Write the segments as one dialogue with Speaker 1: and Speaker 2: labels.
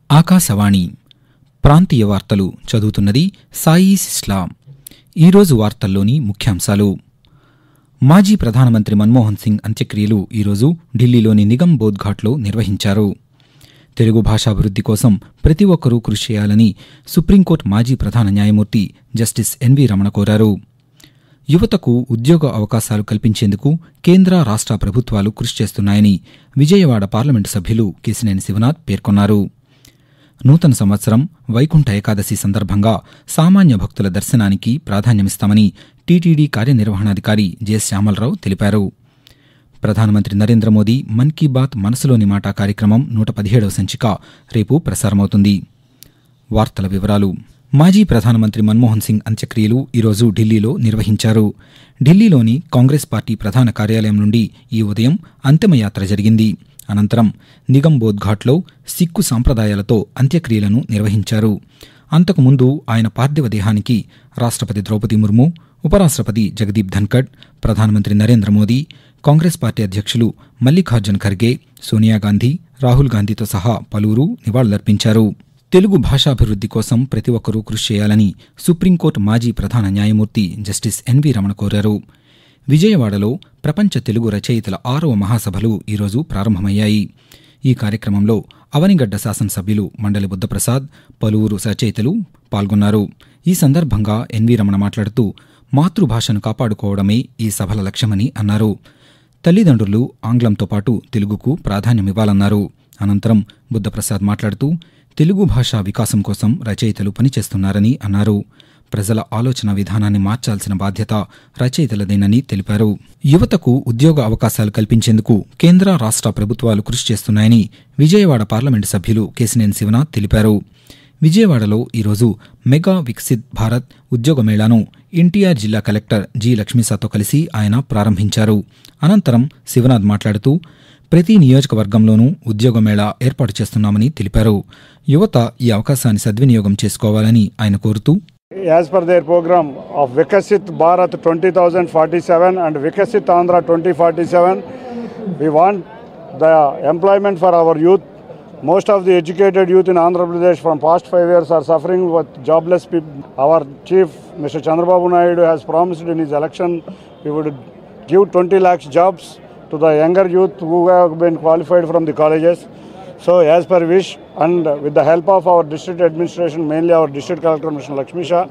Speaker 1: ఆకాశవాణి ప్రాంతీయ వార్తలు చదువుతున్నది సాయి సిస్లా. ఈరోజు వార్తల్లోని ముఖ్యాంశాలు. మాజీ ప్రధానమంత్రి మన్మోహన్ సింగ్ అంత్యక్రియలు ఈరోజు ఢిల్లీలోని నిగమ్ బోధ్ ఘాట్లో నిర్వహించారు. తెలుగు భాషాభివృద్ధి కోసం ప్రతి ఒక్కరూ కృషి చేయాలని సుప్రీంకోర్టు మాజీ ప్రధాన న్యాయమూర్తి జస్టిస్ ఎన్వి రమణ కోరారు. యువతకు ఉద్యోగ అవకాశాలు కల్పించేందుకు కేంద్ర రాష్ట్ర ప్రభుత్వాలు కృషి చేస్తున్నాయని విజయవాడ పార్లమెంటు సభ్యులు కేశినేని శివనాథ్ పేర్కొన్నారు. నూతన సంవత్సరం వైకుంఠ ఏకాదశి సందర్భంగా సామాన్య భక్తుల దర్శనానికి ప్రాధాన్యమిస్తామని టీటీడీ కార్యనిర్వహణాధికారి జె శ్యామలరావు తెలిపారు. ప్రధానమంత్రి నరేంద్ర మోదీ మన్ కీ బాత్ మనసులోని మాట కార్యక్రమం 117వ సంచిక రేపు ప్రసారమవుతుంది. వార్తల వివరాలు. మాజీ ప్రధానమంత్రి మన్మోహన్ సింగ్ అంత్యక్రియలు ఈరోజు ఢిల్లీలో నిర్వహించారు. ఢిల్లీలోని కాంగ్రెస్ పార్టీ ప్రధాన కార్యాలయం నుండి ఈ ఉదయం అంతిమయాత్ర జరిగింది. అనంతరం నిగమ్ బోధ్ ఘాట్లో సిక్కు సాంప్రదాయాలతో అంత్యక్రియలను నిర్వహించారు. అంతకుముందు ఆయన పార్థివ దేహానికి రాష్ట్రపతి ద్రౌపది ముర్ము, ఉపరాష్ట్రపతి జగదీప్ ధన్కడ్, ప్రధానమంత్రి నరేంద్ర మోదీ, కాంగ్రెస్ పార్టీ అధ్యక్షులు మల్లికార్జున్ ఖర్గే, సోనియాగాంధీ, రాహుల్ గాంధీతో సహా పలువురు నివాళులర్పించారు. తెలుగు భాషాభివృద్ధి కోసం ప్రతి ఒక్కరూ కృషి చేయాలని సుప్రీంకోర్టు మాజీ ప్రధాన న్యాయమూర్తి జస్టిస్ ఎన్వి రమణ కోరారు. విజయవాడలో ప్రపంచ తెలుగు రచయితల 6వ మహాసభలు ఈరోజు ప్రారంభమయ్యాయి. ఈ కార్యక్రమంలో అవనిగడ్డ శాసనసభ్యులు మండలి బుద్ధప్రసాద్, పలువురు రచయితలు పాల్గొన్నారు. ఈ సందర్భంగా ఎన్వి రమణ మాట్లాడుతూ మాతృభాషను కాపాడుకోవడమే ఈ సభల లక్ష్యమని అన్నారు. తల్లిదండ్రులు ఆంగ్లంతో పాటు తెలుగుకు ప్రాధాన్యమివ్వాలన్నారు. అనంతరం బుద్ధప్రసాద్ మాట్లాడుతూ తెలుగు భాషా వికాసం కోసం రచయితలు పనిచేస్తున్నారని అన్నారు. ప్రజల ఆలోచన విధానాన్ని మార్చాల్సిన బాధ్యత రచయితలదేనని తెలిపారు. యువతకు ఉద్యోగ అవకాశాలు కల్పించేందుకు కేంద్ర రాష్ట్ర ప్రభుత్వాలు కృషి చేస్తున్నాయని విజయవాడ పార్లమెంటు సభ్యులు కేశినేని శివనాథ్ తెలిపారు. విజయవాడలో ఈరోజు మెగా వికసిత్ భారత్ ఉద్యోగ మేళాను ఎన్టీఆర్ జిల్లా కలెక్టర్ జి లక్ష్మీసాతో కలిసి ఆయన ప్రారంభించారు. అనంతరం శివనాథ్ మాట్లాడుతూ ప్రతి నియోజకవర్గంలోనూ ఉద్యోగ మేళా ఏర్పాటు చేస్తున్నామని తెలిపారు. యువత ఈ అవకాశాన్ని సద్వినియోగం చేసుకోవాలని ఆయన కోరుతూ
Speaker 2: As per their program of Vikasit Bharat 2047 and Vikasit Andhra 2047, we want the employment for our youth. Most of the educated youth in Andhra Pradesh from past 5 years are suffering with jobless people. Our chief, Mr. Chandrababu Naidu, has promised in his election we would give 20 lakhs jobs to the younger youth who have been qualified from the colleges. So as per wish and with the help of our district administration, mainly our district collector Mr. Lakshmi Shah.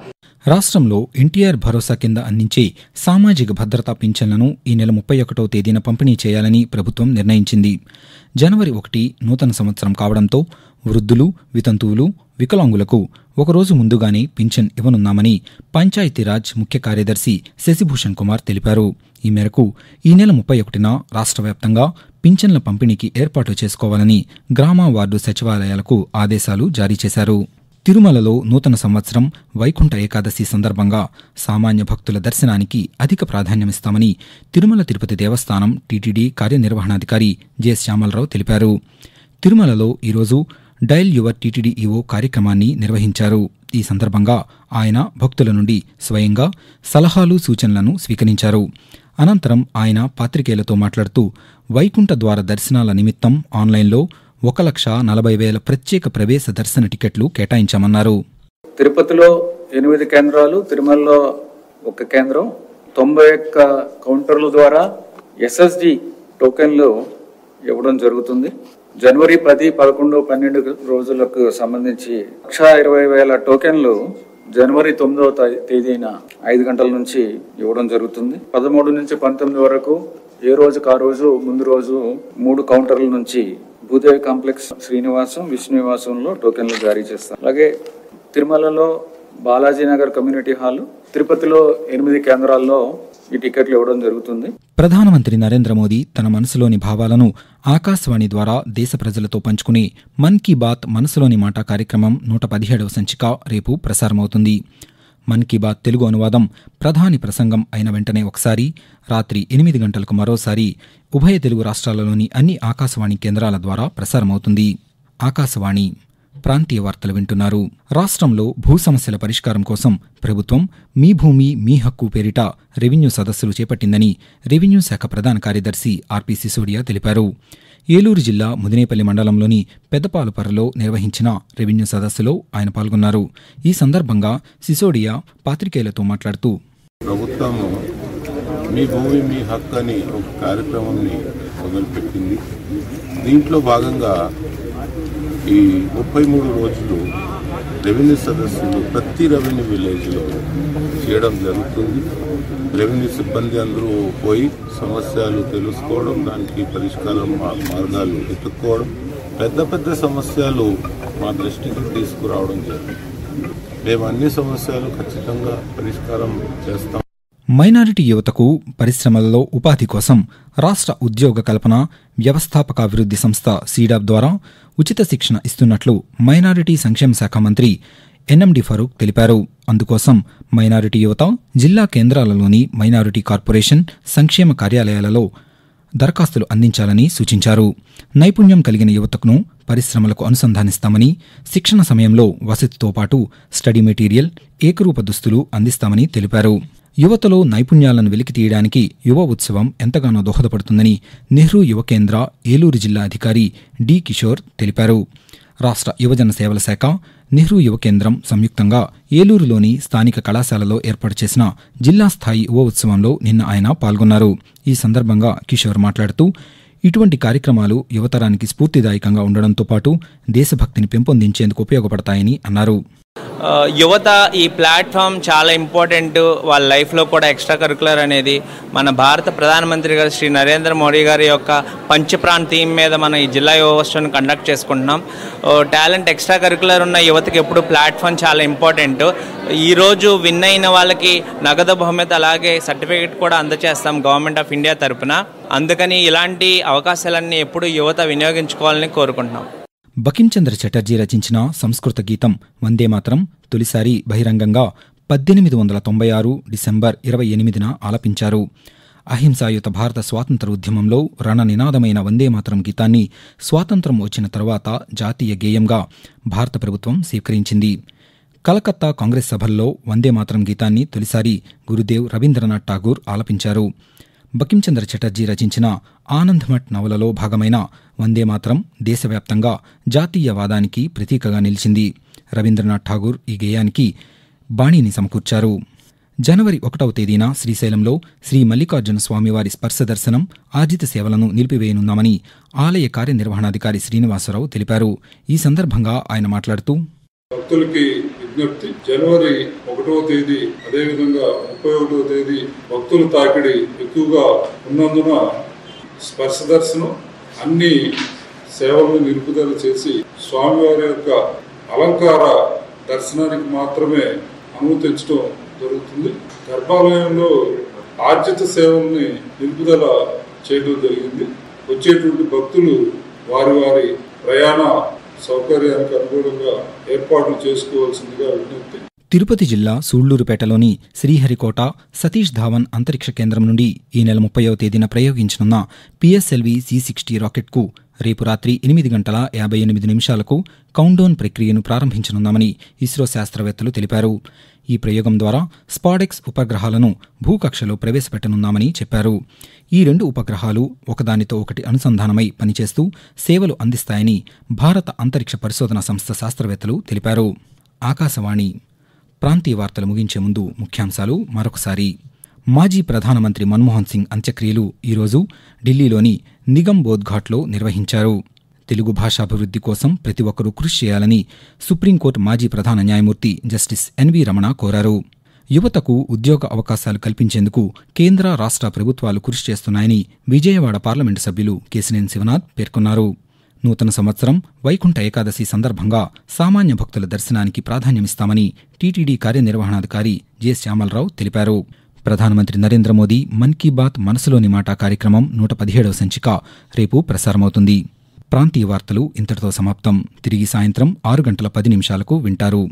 Speaker 1: రాష్ట్రంలో ఎన్టీఆర్ భరోసా కింద అందించే సామాజిక భద్రతా పింఛన్లను ఈ నెల 31వ తేదీన పంపిణీ చేయాలని ప్రభుత్వం నిర్ణయించింది. జనవరి 1 నూతన సంవత్సరం కావడంతో వృద్ధులు, వితంతువులు, వికలాంగులకు ఒకరోజు ముందుగానే పింఛన్ ఇవ్వనున్నామని పంచాయతీరాజ్ ముఖ్య కార్యదర్శి శశిభూషణ్ కుమార్ తెలిపారు. ఈ మేరకు ఈ నెల 31న రాష్ట్ర వ్యాప్తంగా పింఛన్ల పంపిణీకి ఏర్పాటు చేసుకోవాలని గ్రామ వార్డు సచివాలయాలకు ఆదేశాలు జారీ చేశారు. తిరుమలలో నూతన సంవత్సరం వైకుంఠ ఏకాదశి సందర్భంగా సామాన్య భక్తుల దర్శనానికి అధిక ప్రాధాన్యమిస్తామని తిరుమల తిరుపతి దేవస్థానం టీటీడీ కార్యనిర్వహణాధికారి జె శ్యామలరావు తెలిపారు. తిరుమలలో ఈరోజు డయల్ యువర్ టీటీడీ ఈవో కార్యక్రమాన్ని నిర్వహించారు. ఈ సందర్భంగా ఆయన భక్తుల నుండి స్వయంగా సలహాలు, సూచనలను స్వీకరించారు. అనంతరం ఆయన పాత్రికేయులతో మాట్లాడుతూ వైకుంఠ ద్వార దర్శనాల నిమిత్తం ఆన్లైన్లో 1,40,000 ప్రత్యేక ప్రవేశ దర్శన టికెట్లు కేటాయించామన్నారు.
Speaker 3: తిరుపతిలో 8 కేంద్రాలు, తిరుమలలో 1 కేంద్రం, 91 కౌంటర్ల ద్వారా ఎస్ఎస్డి టోకెన్లు ఇవ్వడం జరుగుతుంది. జనవరి 10, 11, 12 రోజులకు సంబంధించి 1,20,000 టోకెన్లు జనవరి 9వ తేదీన 5 గంటల నుంచి ఇవ్వడం జరుగుతుంది. 13 నుంచి 19 వరకు ఏ రోజుకు ఆ రోజు ముందు రోజు 3 కౌంటర్ల నుంచి భూదేవి కాంప్లెక్స్, శ్రీనివాసం, విష్ణునివాసంలో టోకెన్లు జారీ చేస్తారు. అలాగే తిరుమలలో బాలాజీనగర్ కమ్యూనిటీ హాల్, తిరుపతిలో 8 కేంద్రాల్లో ఈ టికెట్లు ఇవ్వడం జరుగుతుంది.
Speaker 1: ప్రధానమంత్రి నరేంద్ర మోదీ తన మనసులోని భావాలను ఆకాశవాణి ద్వారా దేశ ప్రజలతో పంచుకునే మన్ కీ బాత్ మనసులోని మాట కార్యక్రమం 117వ సంచిక రేపు ప్రసారమవుతుంది. మన్ కీ బాత్ తెలుగు అనువాదం ప్రధాని ప్రసంగం అయిన వెంటనే ఒకసారి, రాత్రి 8 గంటలకు మరోసారి ఉభయ తెలుగు రాష్ట్రాలలోని అన్ని ఆకాశవాణి కేంద్రాల ద్వారా ప్రసారమవుతుంది. ఆకాశవాణి ప్రాంతీయ వార్తలు వింటున్నారు. రాష్ట్రంలో భూ సమస్యల పరిష్కారం కోసం ప్రభుత్వం మీ భూమి మీ హక్కు పేరిట రెవెన్యూ సదస్సులు చేపట్టిందని రెవెన్యూ శాఖ ప్రధాన కార్యదర్శి ఆర్పి సిసోడియా తెలిపారు. ఏలూరు జిల్లా ముదినేపల్లి మండలంలోని పెద్దపాలుపర్రలో నిర్వహించిన రెవెన్యూ సదస్సులో ఆయన పాల్గొన్నారు. ఈ సందర్భంగా సిసోడియా పాత్రికేయులతో మాట్లాడుతూ,
Speaker 4: ప్రభుత్వము మీ భూమి మీ హక్కు అని ఒక కార్యక్రమాన్ని మొదలుపెట్టింది. దీంట్లో భాగంగా ఈ 33 రోజులు రెవెన్యూ సదస్సులు ప్రతి రెవెన్యూ విలేజ్లో చేయడం జరుగుతుంది. రెవెన్యూ సిబ్బంది అందరూ పోయి సమస్యలు తెలుసుకోవడం, దానికి పరిష్కారం మార్గాలు వెతుక్కోవడం, పెద్ద పెద్ద సమస్యలు మా దృష్టికి తీసుకురావడం జరిగింది. మేము అన్ని సమస్యలు ఖచ్చితంగా పరిష్కారం చేస్తాం.
Speaker 1: మైనారిటీ యువతకు పరిశ్రమలలో ఉపాధి కోసం రాష్ట్ర ఉద్యోగ కల్పన వ్యవస్థాపకాభివృద్ధి సంస్థ సీడాప్ ద్వారా ఉచిత శిక్షణ ఇస్తున్నట్లు మైనారిటీ సంక్షేమ శాఖ మంత్రి ఎన్ఎండి ఫరూక్ తెలిపారు. అందుకోసం మైనారిటీ యువత జిల్లా కేంద్రాలలోని మైనారిటీ కార్పొరేషన్ సంక్షేమ కార్యాలయాలలో దరఖాస్తులు అందించాలని సూచించారు. నైపుణ్యం కలిగిన యువతకును పరిశ్రమలకు అనుసంధానిస్తామని, శిక్షణ సమయంలో వసతితో పాటు స్టడీ మెటీరియల్, ఏకరూప దుస్తులు అందిస్తామని తెలిపారు. యువతలో నైపుణ్యాలను వెలికితీయడానికి యువ ఉత్సవం ఎంతగానో దోహదపడుతుందని నెహ్రూ యువ కేంద్ర ఏలూరు జిల్లా అధికారి డి కిషోర్ తెలిపారు. రాష్ట్ర యువజన సేవల శాఖ, నెహ్రూ యువ కేంద్రం సంయుక్తంగా ఏలూరులోని స్థానిక కళాశాలలో ఏర్పాటు చేసిన జిల్లా స్థాయి యువ ఉత్సవంలో నిన్న ఆయన పాల్గొన్నారు. ఈ సందర్భంగా కిషోర్ మాట్లాడుతూ, ఇటువంటి కార్యక్రమాలు యువతరానికి స్ఫూర్తిదాయకంగా ఉండడంతో పాటు దేశభక్తిని పెంపొందించేందుకు ఉపయోగపడతాయని అన్నారు.
Speaker 5: యువత ఈ ప్లాట్ఫామ్ చాలా ఇంపార్టెంట్. వాళ్ళ లైఫ్లో కూడా ఎక్స్ట్రా కరికులర్ అనేది మన భారత ప్రధానమంత్రి గారు శ్రీ నరేంద్ర మోడీ గారి యొక్క పంచప్రాణ్ థీమ్ మీద మనం ఈ జిల్లా యువోత్సవాన్ని కండక్ట్ చేసుకుంటున్నాం. టాలెంట్ ఎక్స్ట్రా కరికులర్ ఉన్న యువతకి ఎప్పుడు ప్లాట్ఫామ్ చాలా ఇంపార్టెంట్. ఈరోజు విన్ అయిన వాళ్ళకి నగదు బహుమతి అలాగే సర్టిఫికేట్ కూడా అందజేస్తాం గవర్నమెంట్ ఆఫ్ ఇండియా తరఫున. అందుకని ఇలాంటి అవకాశాలన్నీ ఎప్పుడు యువత వినియోగించుకోవాలని కోరుకుంటున్నాం.
Speaker 1: బకించంద్ర చటర్జీ రచించిన సంస్కృత గీతం వందేమాతరం తొలిసారి బహిరంగంగా 1896 డిసెంబర్ 28న ఆలపించారు. అహింసాయుత భారత స్వాతంత్ర ఉద్యమంలో రణనినాదమైన వందేమాతరం గీతాన్ని స్వాతంత్రం వచ్చిన తరువాత జాతీయ గేయంగా భారత ప్రభుత్వం స్వీకరించింది. కలకత్తా కాంగ్రెస్ సభల్లో వందేమాతరం గీతాన్ని తొలిసారి గురుదేవ్ రవీంద్రనాథ్ ఠాగూర్ ఆలపించారు. బకించంద్ర చటర్జీ రచించిన ఆనందమఠ్ నవలలో భాగమైన వందేమాతరం దేశవ్యాప్తంగా జాతీయవాదానికి ప్రతీకగా నిలిచింది. రవీంద్రనాథ్ ఠాగూర్ ఈ గేయానికి బాణీని సమకూర్చారు. జనవరి 1వ తేదీన శ్రీశైలంలో శ్రీ మల్లికార్జున స్వామివారి స్పర్శ దర్శనం, ఆర్జిత సేవలను నిలిపివేయనున్నామని ఆలయ కార్యనిర్వహణాధికారి శ్రీనివాసరావు తెలిపారు. ఈ సందర్భంగా ఆయన మాట్లాడుతూ,
Speaker 6: భక్తులకి విజ్ఞప్తి, జనవరి 1వ తేదీ అదేవిధంగా 31వ తేదీ భక్తుల తాకిడి ఎక్కువగా ఉన్నందున స్పర్శ దర్శనం అన్ని సేవలను నిలుపుదల చేసి స్వామివారి యొక్క అలంకార దర్శనానికి మాత్రమే అనుమతించడం జరుగుతుంది. గర్భాలయంలో ఆర్జిత సేవల్ని నిలుపుదల చేయడం జరిగింది. వచ్చేటువంటి భక్తులు వారి వారి ప్రయాణ సౌకర్యానికి అనుగుణంగా ఏర్పాట్లు చేసుకోవాల్సిందిగా విజ్ఞప్తి.
Speaker 1: తిరుపతి జిల్లా సూళ్లూరుపేటలోని శ్రీహరికోట సతీష్ ధావన్ అంతరిక్ష కేంద్రం నుండి ఈ నెల 30వ తేదీన ప్రయోగించనున్న పిఎస్ఎల్వి C-60 రాకెట్కు రేపు రాత్రి 8:58 కౌంట్డౌన్ ప్రక్రియను ప్రారంభించనున్నామని ఇస్రో శాస్త్రవేత్తలు తెలిపారు. ఈ ప్రయోగం ద్వారా స్పాడెక్స్ ఉపగ్రహాలను భూకక్షలో ప్రవేశపెట్టనున్నామని చెప్పారు. ఈ 2 ఉపగ్రహాలు ఒకదానితో ఒకటి అనుసంధానమై పనిచేస్తూ సేవలు అందిస్తాయని భారత అంతరిక్ష పరిశోధన సంస్థ శాస్త్రవేత్తలు తెలిపారు. ఆకాశవాణి ప్రాంతీయ వార్తలు ముగించే ముందు ముఖ్యాంశాలు మరొకసారి. మాజీ ప్రధానమంత్రి మన్మోహన్ సింగ్ అంత్యక్రియలు ఈరోజు ఢిల్లీలోని నిగమ్ బోధ్ ఘాట్లో నిర్వహించారు. తెలుగు భాషాభివృద్ధి కోసం ప్రతి ఒక్కరూ కృషి చేయాలని సుప్రీంకోర్టు మాజీ ప్రధాన న్యాయమూర్తి జస్టిస్ ఎన్వి రమణ కోరారు. యువతకు ఉద్యోగ అవకాశాలు కల్పించేందుకు కేంద్ర రాష్ట్ర ప్రభుత్వాలు కృషి చేస్తున్నాయని విజయవాడ పార్లమెంటు సభ్యులు కేశినేని శివనాథ్ పేర్కొన్నారు. నూతన సంవత్సరం వైకుంఠ ఏకాదశి సందర్భంగా సామాన్య భక్తుల దర్శనానికి ప్రాధాన్యమిస్తామని టీటీడీ కార్యనిర్వహణాధికారి జె శ్యామలరావు తెలిపారు. ప్రధానమంత్రి నరేంద్ర మోదీ మన్ కీ బాత్ మనసులోని మాట కార్యక్రమం 117వ సంచిక రేపు ప్రసారమవుతుంది. ప్రాంతీయ వార్తలు ఇంతటితో సమాప్తం. తిరిగి సాయంత్రం 6:10 వింటారు.